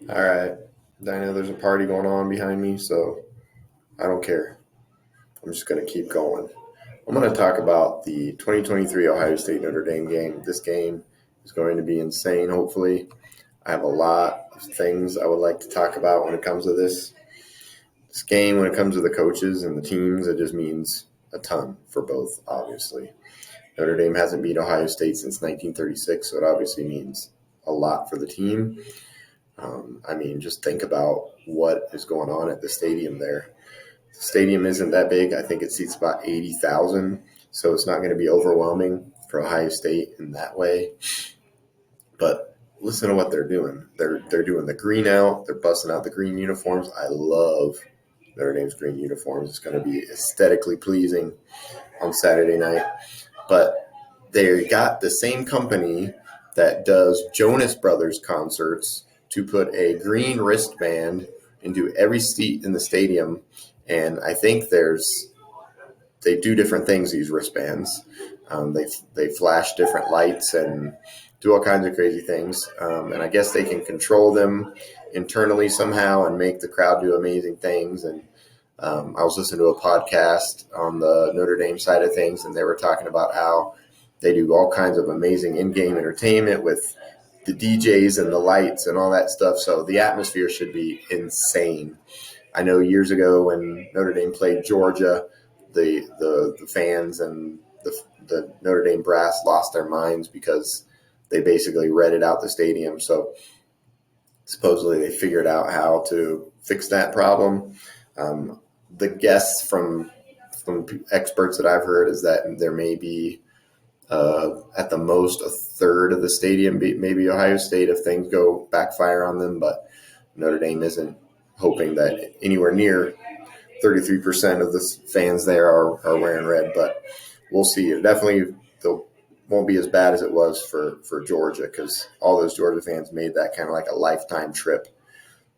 All right. I know there's a party going on behind me, so I don't care. I'm just going to keep going. I'm going to talk about the 2023 Ohio State Notre Dame game. This game is going to be insane, hopefully. I have a lot of things I would like to talk about when it comes to this game. When it comes to the coaches and the teams, it just means a ton for both, obviously. Notre Dame hasn't beat Ohio State since 1936, so it obviously means a lot for the team. Just think about what is going on at the stadium there. The stadium isn't that big. I think it seats about 80,000, so it's not going to be overwhelming for Ohio State in that way. But listen to what they're doing. They're doing the green out. They're busting out the green uniforms. I love Notre Dame's green uniforms. It's going to be aesthetically pleasing on Saturday night. But they got the same company that does Jonas Brothers concerts to put a green wristband into every seat in the stadium. And I think they do different things, these wristbands. They flash different lights and do all kinds of crazy things. And I guess they can control them internally somehow and make the crowd do amazing things. And I was listening to a podcast on the Notre Dame side of things, and they were talking about how they do all kinds of amazing in-game entertainment with the DJs and the lights and all that stuff. So the atmosphere should be insane. I know years ago when Notre Dame played Georgia, the fans and the Notre Dame brass lost their minds because they basically rented out the stadium. So supposedly they figured out how to fix that problem. The guess from experts that I've heard is that there may be at the most a third of the stadium, maybe Ohio State if things go backfire on them, but Notre Dame isn't hoping that anywhere near 33% of the fans there are wearing red, but we'll see. It definitely won't be as bad as it was for Georgia because all those Georgia fans made that kind of like a lifetime trip.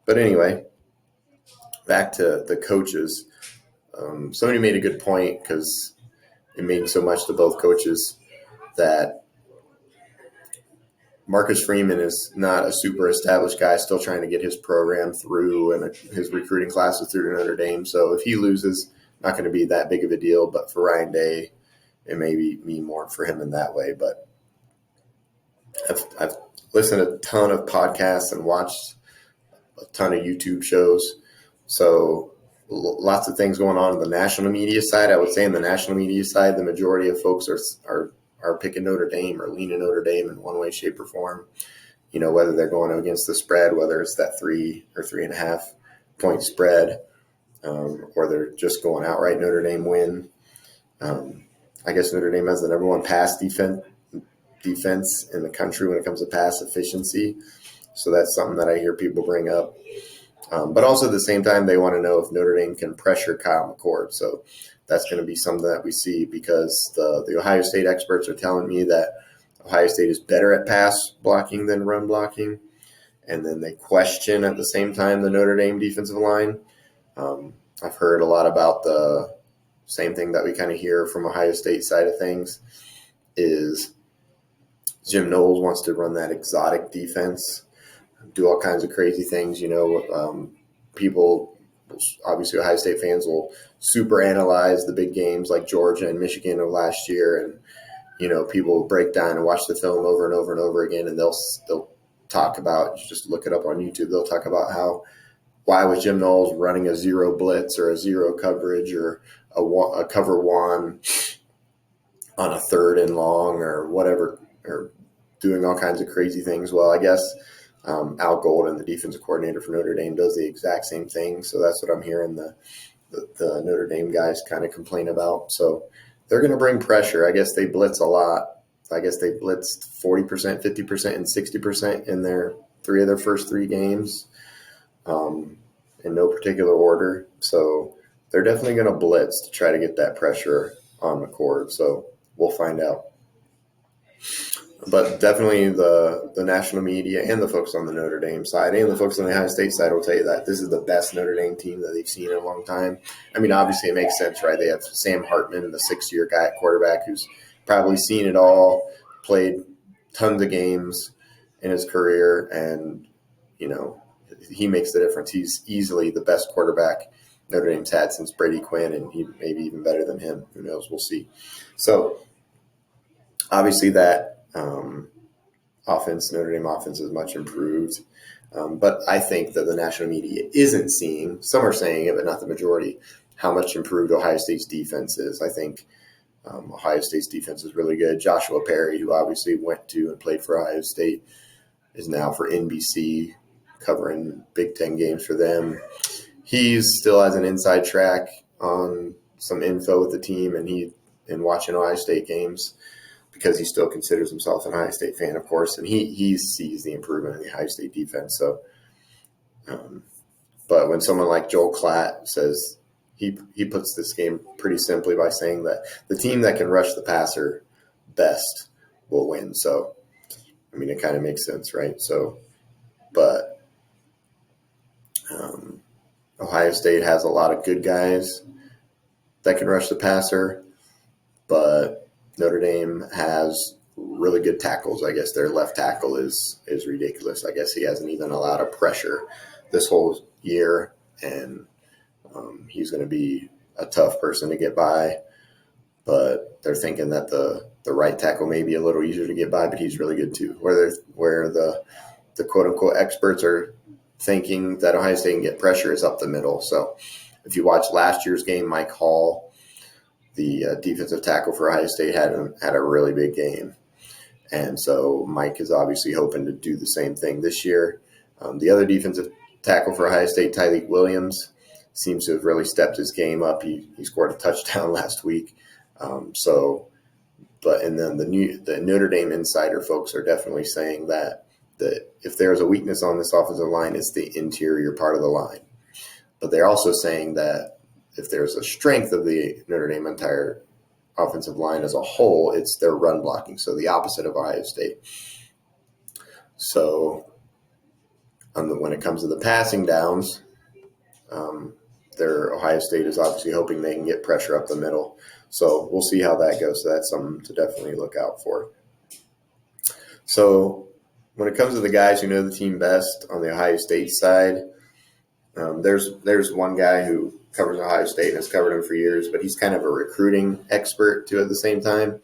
But anyway, back to the coaches. Somebody made a good point because it means so much to both coaches that Marcus Freeman is not a super established guy, still trying to get his program through and his recruiting classes through to Notre Dame. So if he loses, not going to be that big of a deal. But for Ryan Day, it may mean more for him in that way. But I've listened to a ton of podcasts and watched a ton of YouTube shows. So lots of things going on in the national media side. I would say in the national media side, the majority of folks are picking Notre Dame or leaning Notre Dame in one way, shape, or form. You know, whether they're going against the spread, whether it's that 3 or 3.5 point spread, or they're just going outright Notre Dame win. I guess Notre Dame has the number one pass defense in the country when it comes to pass efficiency. So that's something that I hear people bring up. But also at the same time, they want to know if Notre Dame can pressure Kyle McCord. So that's going to be something that we see because the Ohio State experts are telling me that Ohio State is better at pass blocking than run blocking. And then they question at the same time the Notre Dame defensive line. I've heard a lot about the same thing that we kind of hear from Ohio State side of things is Jim Knowles wants to run that exotic defense, do all kinds of crazy things. People, obviously Ohio State fans will super analyze the big games like Georgia and Michigan of last year. And, people will break down and watch the film over and over and over again. And they'll talk about, just look it up on YouTube. They'll talk about why was Jim Knowles running a zero blitz or a zero coverage or a cover one on a third and long or whatever, or doing all kinds of crazy things. Well, I guess Al Golden, the defensive coordinator for Notre Dame, does the exact same thing. So that's what I'm hearing the Notre Dame guys kind of complain about. So they're going to bring pressure. I guess they blitz a lot. I guess they blitzed 40%, 50%, and 60% in their first three games in no particular order. So they're definitely going to blitz to try to get that pressure on McCord. So we'll find out. But definitely the national media and the folks on the Notre Dame side and the folks on the Ohio State side will tell you that this is the best Notre Dame team that they've seen in a long time. I mean, obviously it makes sense, right? They have Sam Hartman, the 6-year guy at quarterback who's probably seen it all, played tons of games in his career, and, he makes the difference. He's easily the best quarterback Notre Dame's had since Brady Quinn, and he may be even better than him. Who knows? We'll see. So obviously that Notre Dame offense is much improved. But I think that the national media isn't seeing, some are saying it, but not the majority, how much improved Ohio State's defense is. I think Ohio State's defense is really good. Joshua Perry, who obviously went to and played for Ohio State, is now for NBC covering Big Ten games for them. He still has an inside track on some info with the team, and watching Ohio State games, because he still considers himself an Ohio State fan, of course, and he sees the improvement in the Ohio State defense. So, but when someone like Joel Klatt says, he puts this game pretty simply by saying that the team that can rush the passer best will win. So, I mean, it kind of makes sense, right? So, but Ohio State has a lot of good guys that can rush the passer, but Notre Dame has really good tackles. I guess their left tackle is ridiculous. I guess he hasn't even allowed a pressure this whole year, and he's going to be a tough person to get by. But they're thinking that the right tackle may be a little easier to get by, but he's really good too. Where the quote unquote experts are thinking that Ohio State can get pressure is up the middle. So if you watch last year's game, Mike Hall, the defensive tackle for Ohio State, had a really big game. And so Mike is obviously hoping to do the same thing this year. The other defensive tackle for Ohio State, Tyleik Williams, seems to have really stepped his game up. He scored a touchdown last week. And then the Notre Dame insider folks are definitely saying that if there's a weakness on this offensive line, it's the interior part of the line. But they're also saying that if there's a strength of the Notre Dame entire offensive line as a whole, it's their run blocking. So the opposite of Ohio State. So when it comes to the passing downs, Ohio State is obviously hoping they can get pressure up the middle. So we'll see how that goes. So that's something to definitely look out for. So when it comes to the guys who know the team best on the Ohio State side, there's one guy who covers Ohio State and has covered him for years, but he's kind of a recruiting expert too at the same time.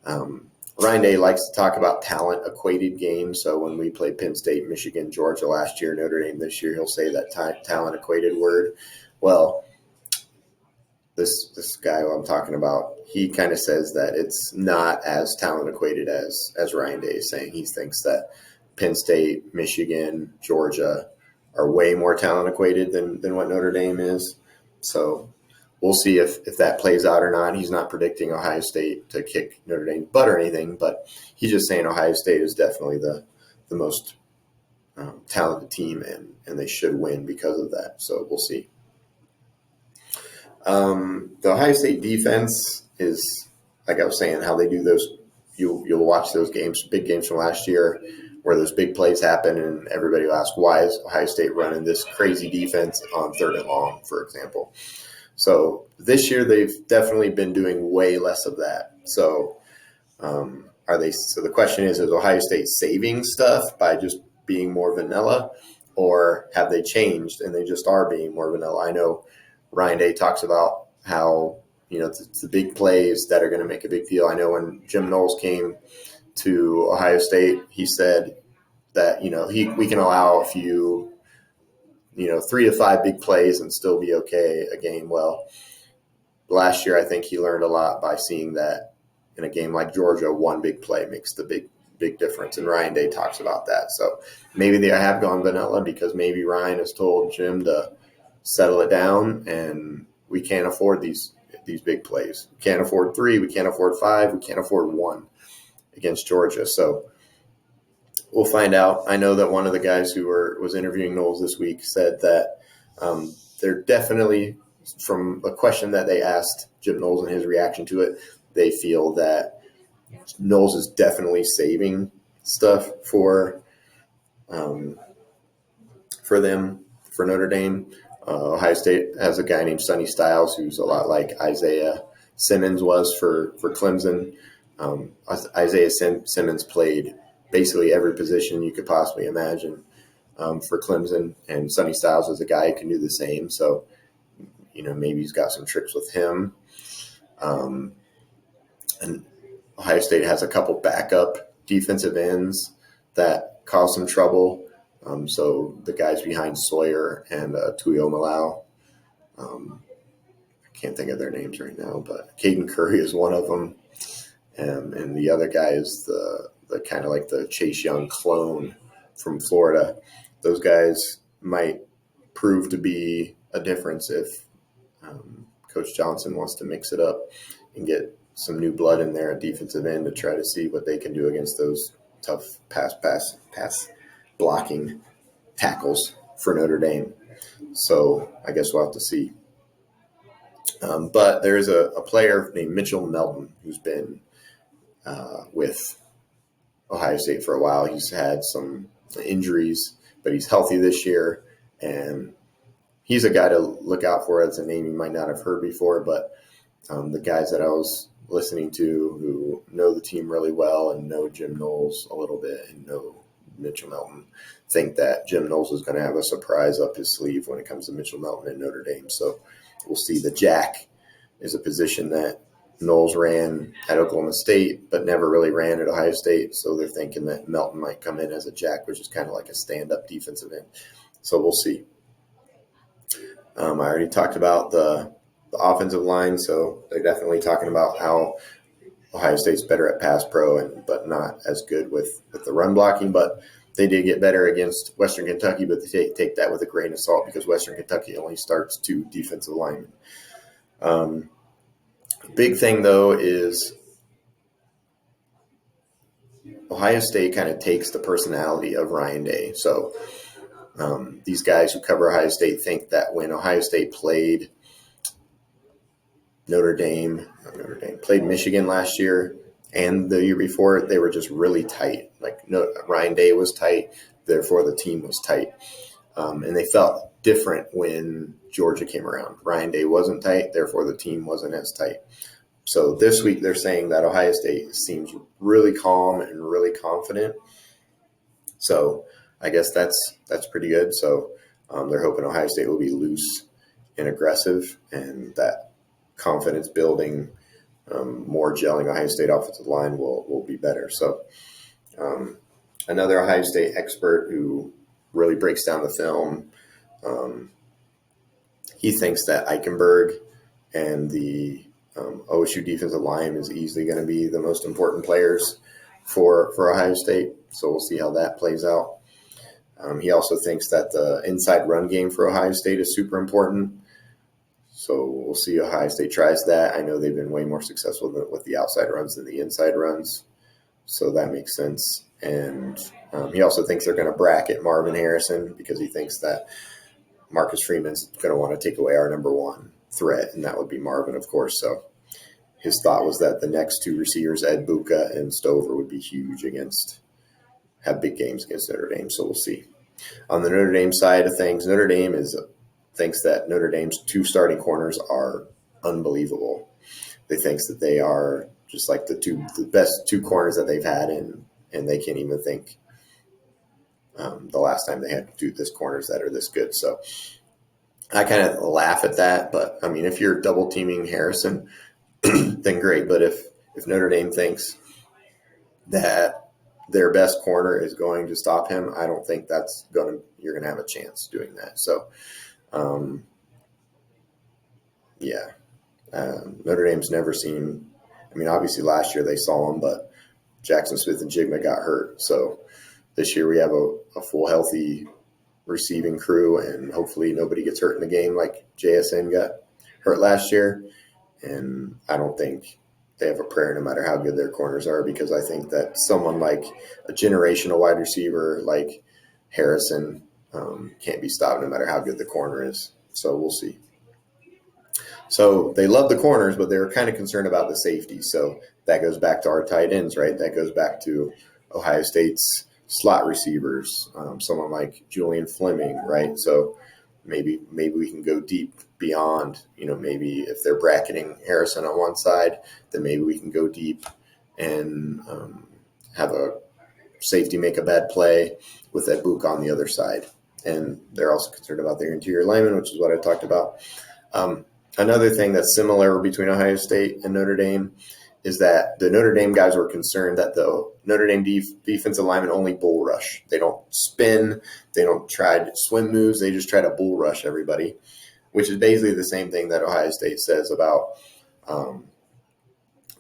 Ryan Day likes to talk about talent-equated games. So when we played Penn State, Michigan, Georgia last year, Notre Dame this year, he'll say that talent-equated word. Well, this guy who I'm talking about, he kind of says that it's not as talent-equated as Ryan Day is saying. He thinks that Penn State, Michigan, Georgia are way more talent-equated than what Notre Dame is. So we'll see if that plays out or not. He's not predicting Ohio State to kick Notre Dame's butt or anything, but he's just saying Ohio State is definitely the most talented team, and they should win because of that. So we'll see. The Ohio State defense is, like I was saying, how they do those. You'll watch those games, big games from last year, where those big plays happen, and everybody will ask, why is Ohio State running this crazy defense on 3rd and long, for example? So this year they've definitely been doing way less of that. So So the question is Ohio State saving stuff by just being more vanilla, or have they changed and they just are being more vanilla? I know Ryan Day talks about how, it's the big plays that are going to make a big deal. I know when Jim Knowles came to Ohio State, he said that, we can allow a few, 3 to 5 big plays and still be okay a game. Well, last year I think he learned a lot by seeing that in a game like Georgia, one big play makes the big difference. And Ryan Day talks about that. So maybe they have gone vanilla because maybe Ryan has told Jim to settle it down, and we can't afford these big plays. We can't afford 3. We can't afford 5. We can't afford 1 against Georgia. So we'll find out. I know that one of the guys who was interviewing Knowles this week said that they're definitely, from a question that they asked Jim Knowles and his reaction to it, they feel that Knowles is definitely saving stuff for them, for Notre Dame. Ohio State has a guy named Sonny Styles who's a lot like Isaiah Simmons was for Clemson. Isaiah Simmons played basically every position you could possibly imagine for Clemson, and Sonny Styles is a guy who can do the same. So, maybe he's got some tricks with him. And Ohio State has a couple backup defensive ends that cause some trouble. So the guys behind Sawyer and Tuio Malau, I can't think of their names right now, but Caden Curry is one of them. And the other guy is the kind of like the Chase Young clone from Florida. Those guys might prove to be a difference if Coach Johnson wants to mix it up and get some new blood in there at defensive end to try to see what they can do against those tough pass blocking tackles for Notre Dame. So I guess we'll have to see. But there's a player named Mitchell Melton who's been with Ohio State for a while. He's had some injuries, but he's healthy this year, and he's a guy to look out for. As a name you might not have heard before, but the guys that I was listening to who know the team really well and know Jim Knowles a little bit and know Mitchell Melton think that Jim Knowles is going to have a surprise up his sleeve when it comes to Mitchell Melton and Notre Dame. So we'll see. The jack is a position that Knowles ran at Oklahoma State but never really ran at Ohio State. So they're thinking that Melton might come in as a jack, which is kind of like a stand-up defensive end. So we'll see. I already talked about the offensive line, so they're definitely talking about how Ohio State's better at pass pro, but not as good with the run blocking. But they did get better against Western Kentucky, but they take that with a grain of salt because Western Kentucky only starts 2 defensive linemen. Big thing, though, is Ohio State kind of takes the personality of Ryan Day. So these guys who cover Ohio State think that when Ohio State played played Michigan last year and the year before, they were just really tight. Ryan Day was tight, therefore the team was tight. And they felt different when Georgia came around. Ryan Day wasn't tight, therefore the team wasn't as tight. So this week they're saying that Ohio State seems really calm and really confident. So I guess that's pretty good. So they're hoping Ohio State will be loose and aggressive, and that confidence building, more gelling Ohio State offensive line will be better. So another Ohio State expert who really breaks down the film, he thinks that Eichenberg and the OSU defensive line is easily going to be the most important players for Ohio State. So we'll see how that plays out. He also thinks that the inside run game for Ohio State is super important. So we'll see how Ohio State tries that. I know they've been way more successful with the outside runs than the inside runs. So that makes sense. And he also thinks they're going to bracket Marvin Harrison because he thinks that Marcus Freeman's going to want to take away our number one threat, and that would be Marvin, of course. So his thought was that the next 2 receivers, Ed Buka and Stover, would be huge have big games against Notre Dame. So we'll see. On the Notre Dame side of things, Notre Dame thinks that Notre Dame's 2 starting corners are unbelievable. They think that they are just like the best 2 corners that they've had, and they can't even think the last time they had 2 corners that are this good. So I kind of laugh at that, but I mean, if you're double teaming Harrison, then great. But if Notre Dame thinks that their best corner is going to stop him, I don't think you're going to have a chance doing that. So, Notre Dame's never seen. I mean, obviously last year they saw him, but Jackson Smith and Jigma got hurt. So this year we have a full healthy receiving crew, and hopefully nobody gets hurt in the game like JSN got hurt last year. And I don't think they have a prayer no matter how good their corners are, because I think that someone like a generational wide receiver like Harrison can't be stopped no matter how good the corner is. So we'll see. So they love the corners, but they're kind of concerned about the safety. So that goes back to our tight ends, right? That goes back to Ohio State's slot receivers, someone like Julian Fleming, right? So maybe we can go deep beyond, maybe if they're bracketing Harrison on one side, then maybe we can go deep and have a safety make a bad play with that book on the other side. And they're also concerned about their interior linemen, which is what I talked about. Another thing that's similar between Ohio State and Notre Dame is that the Notre Dame guys were concerned that the Notre Dame defensive linemen only bull rush. They don't spin. They don't try swim moves. They just try to bull rush everybody, which is basically the same thing that Ohio State says about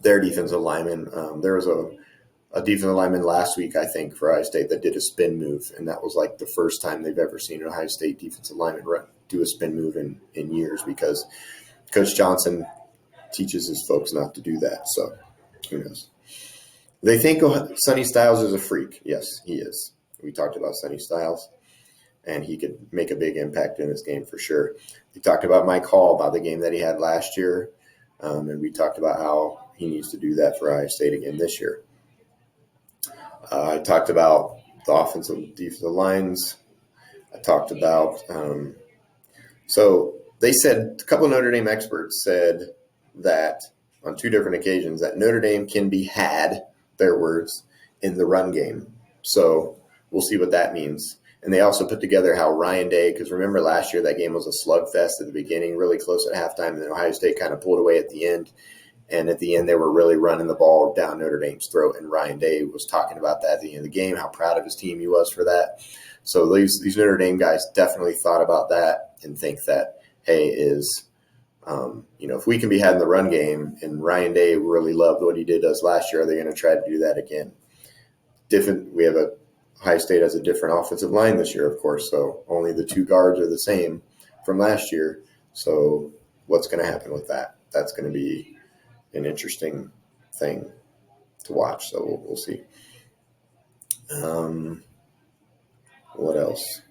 their defensive linemen. There was a defensive lineman last week, I think, for Ohio State that did a spin move, and that was like the first time they've ever seen an Ohio State defensive lineman do a spin move in years, because Coach Johnson teaches his folks not to do that. So who knows? They think Sonny Styles is a freak. Yes, he is. We talked about Sonny Styles, and he could make a big impact in this game for sure. We talked about Mike Hall, about the game that he had last year, and we talked about how he needs to do that for Ohio State again this year. I talked about the offensive defensive lines. I talked about so they said, a couple of Notre Dame experts said that on two different occasions that Notre Dame can be had, their words, in the run game. So we'll see what that means. And they also put together how Ryan Day, because remember last year that game was a slugfest at the beginning, really close at halftime, and then Ohio State kind of pulled away at the end. And at the end, they were really running the ball down Notre Dame's throat. And Ryan Day was talking about that at the end of the game, how proud of his team he was for that. So these Notre Dame guys definitely thought about that and think that, hey, if we can be had in the run game, and Ryan Day really loved what he did us last year, are they going to try to do that again? We have Ohio State has a different offensive line this year, of course, so only the two guards are the same from last year. So what's going to happen with that? That's going to be an interesting thing to watch. So we'll see. What else?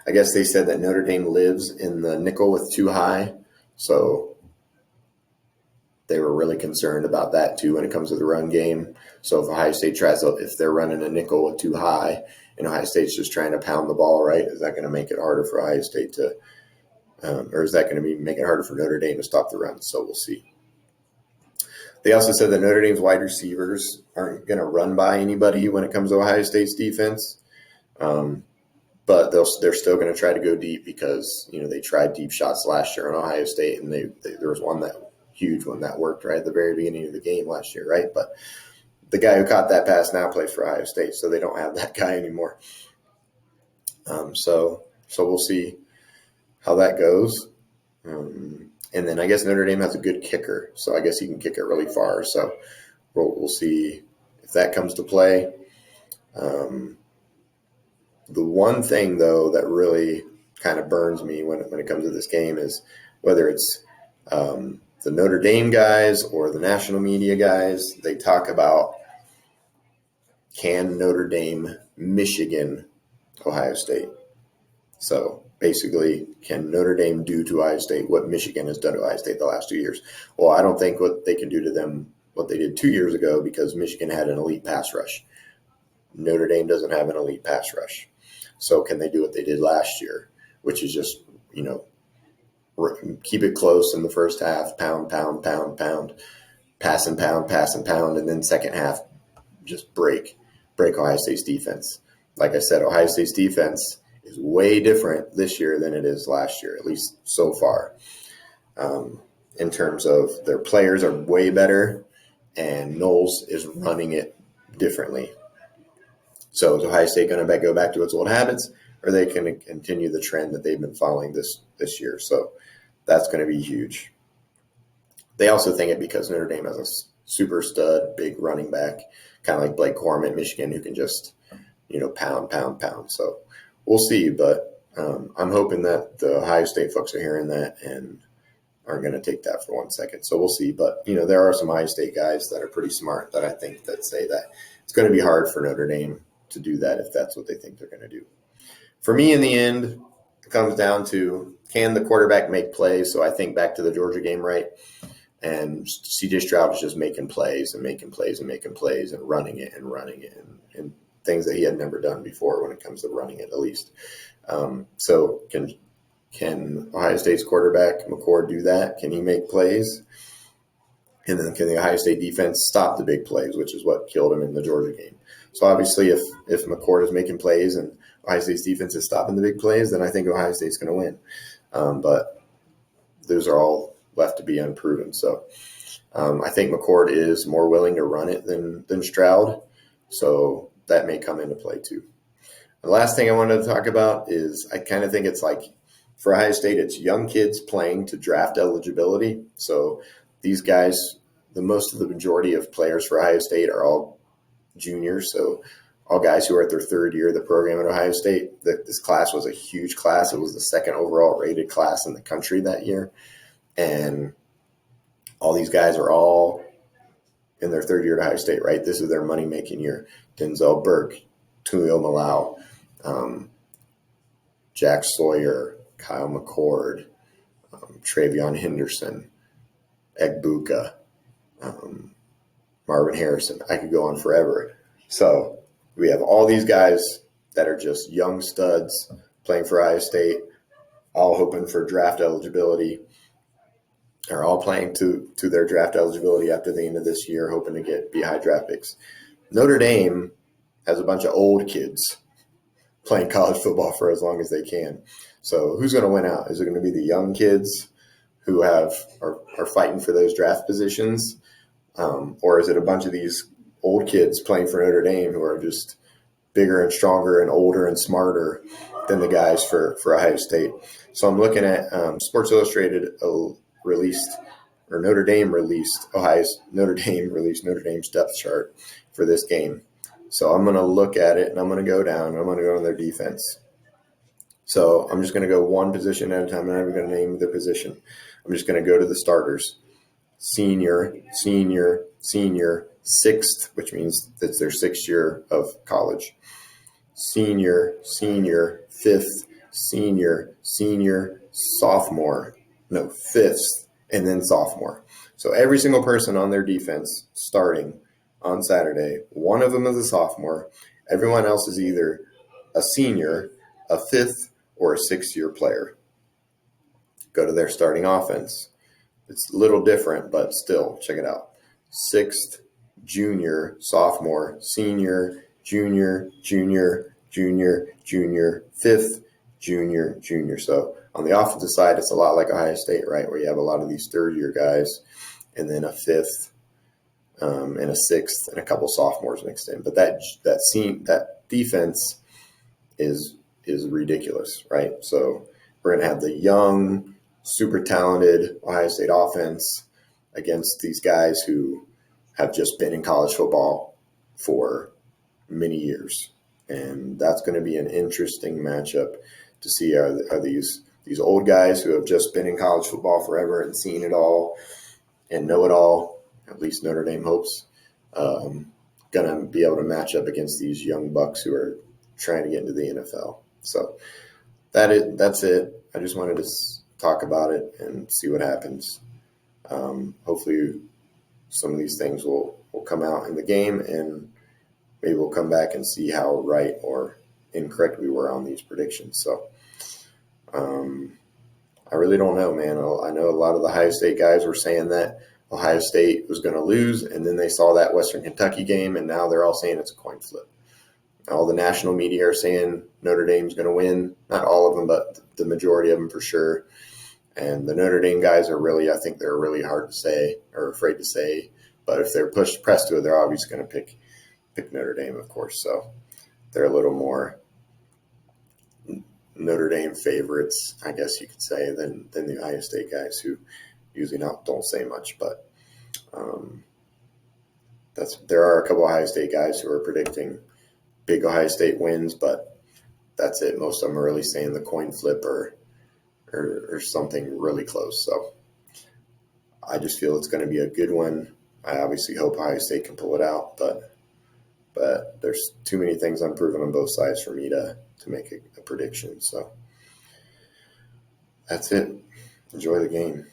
I guess they said that Notre Dame lives in the nickel with too high. So they were really concerned about that too when it comes to the run game. So if Ohio State if they're running a nickel with too high and Ohio State's just trying to pound the ball, right, is that going to make it harder for Ohio State to or is that going to make it harder for Notre Dame to stop the run? So we'll see. They also said that Notre Dame's wide receivers aren't going to run by anybody when it comes to Ohio State's defense. But they're still going to try to go deep because, they tried deep shots last year on Ohio State, and there was huge one that worked right at the very beginning of the game last year, right? But the guy who caught that pass now plays for Ohio State, so they don't have that guy anymore. So we'll see how that goes. And then I guess Notre Dame has a good kicker, so I guess he can kick it really far. So we'll see if that comes to play. The one thing, though, that really kind of burns me when it comes to this game is whether it's the Notre Dame guys or the national media guys, they talk about, can Notre Dame Michigan Ohio State? So basically, can Notre Dame do to Ohio State what Michigan has done to Ohio State the last 2 years? Well, I don't think what they can do to them what they did 2 years ago, because Michigan had an elite pass rush. Notre Dame doesn't have an elite pass rush. So can they do what they did last year, which is just, keep it close in the first half, pound, pound, pound, pound, pass and pound, and then second half just break Ohio State's defense. Like I said, Ohio State's defense is way different this year than it is last year, at least so far. In terms of their players are way better, and Knowles is running it differently. So is Ohio State going to go back to its old habits, or are they going to continue the trend that they've been following this year? So that's going to be huge. They also think it because Notre Dame has a super stud, big running back, kind of like Blake Corum at Michigan, who can just, pound, pound, pound. So we'll see, but I'm hoping that the Ohio State folks are hearing that and aren't going to take that for 1 second. So we'll see. But, there are some Ohio State guys that are pretty smart that I think that say that it's going to be hard for Notre Dame to do that if that's what they think they're going to do. For me, in the end, it comes down to, can the quarterback make plays? So I think back to the Georgia game, right? And C.J. Stroud is just making plays and making plays and making plays and running it and things that he had never done before when it comes to running it, at least. So can Ohio State's quarterback, McCord, do that? Can he make plays? And then can the Ohio State defense stop the big plays, which is what killed him in the Georgia game? So obviously, if McCord is making plays and Ohio State's defense is stopping the big plays, then I think Ohio State's going to win. But those are all left to be unproven. So I think McCord is more willing to run it than Stroud. So that may come into play too. The last thing I wanted to talk about is I kind of think it's like for Ohio State, it's young kids playing to draft eligibility. So these guys, the majority of players for Ohio State are all juniors. So all guys who are at their third year of the program at Ohio State. This class was a huge class. It was the second overall rated class in the country that year. And all these guys are all in their third year at Ohio State, right? This is their money-making year. Denzel Burke, Tulio Malau, Jack Sawyer, Kyle McCord, Travion Henderson, Egbuka, Marvin Harrison. I could go on forever. So we have all these guys that are just young studs playing for Ohio State, all hoping for draft eligibility, are all playing to their draft eligibility after the end of this year, hoping to be high draft picks. Notre Dame has a bunch of old kids playing college football for as long as they can. So who's going to win out? Is it going to be the young kids who are fighting for those draft positions? Or is it a bunch of these old kids playing for Notre Dame who are just bigger and stronger and older and smarter than the guys for Ohio State? So I'm looking at Sports Illustrated Notre Dame released Notre Dame's depth chart for this game. So I'm going to look at it and I'm going to go down and I'm going to go to their defense. So I'm just going to go one position at a time. I'm not even going to name the position. I'm just going to go to the starters. Senior, sixth, which means that's their 6th year of college. Senior, fifth, senior, sophomore. No, fifth, and then sophomore. So every single person on their defense starting on Saturday, one of them is a sophomore. Everyone else is either a senior, a 5th, or a 6th-year player. Go to their starting offense. It's a little different, but still, check it out. 6th, junior, sophomore, senior, junior, 5th, junior. So on the offensive side, it's a lot like Ohio State, right, where you have a lot of these third-year guys and then a 5th and a 6th and a couple sophomores mixed in. But that defense is ridiculous, right? So we're going to have the young, super talented Ohio State offense against these guys who have just been in college football for many years. And that's going to be an interesting matchup to see are these old guys who have just been in college football forever and seen it all and know it all, at least Notre Dame hopes, going to be able to match up against these young bucks who are trying to get into the NFL. So that's it. I just wanted to talk about it and see what happens. Hopefully some of these things will come out in the game, and maybe we'll come back and see how right or incorrect we were on these predictions. So I really don't know, man. I know a lot of the Ohio State guys were saying that Ohio State was going to lose, and then they saw that Western Kentucky game, and now they're all saying it's a coin flip. All the national media are saying Notre Dame's going to win. Not all of them, but the majority of them for sure. And the Notre Dame guys I think they're really hard to say or afraid to say. But if they're pressed to it, they're obviously going to pick Notre Dame, of course. So they're a little more Notre Dame favorites, I guess you could say, than the Ohio State guys who usually don't say much. But there are a couple of Ohio State guys who are predicting big Ohio State wins, but that's it. Most of them are really saying the coin flip or something really close. So I just feel it's going to be a good one. I obviously hope Ohio State can pull it out, but there's too many things unproven on both sides for me to make a prediction. So that's it. Enjoy the game.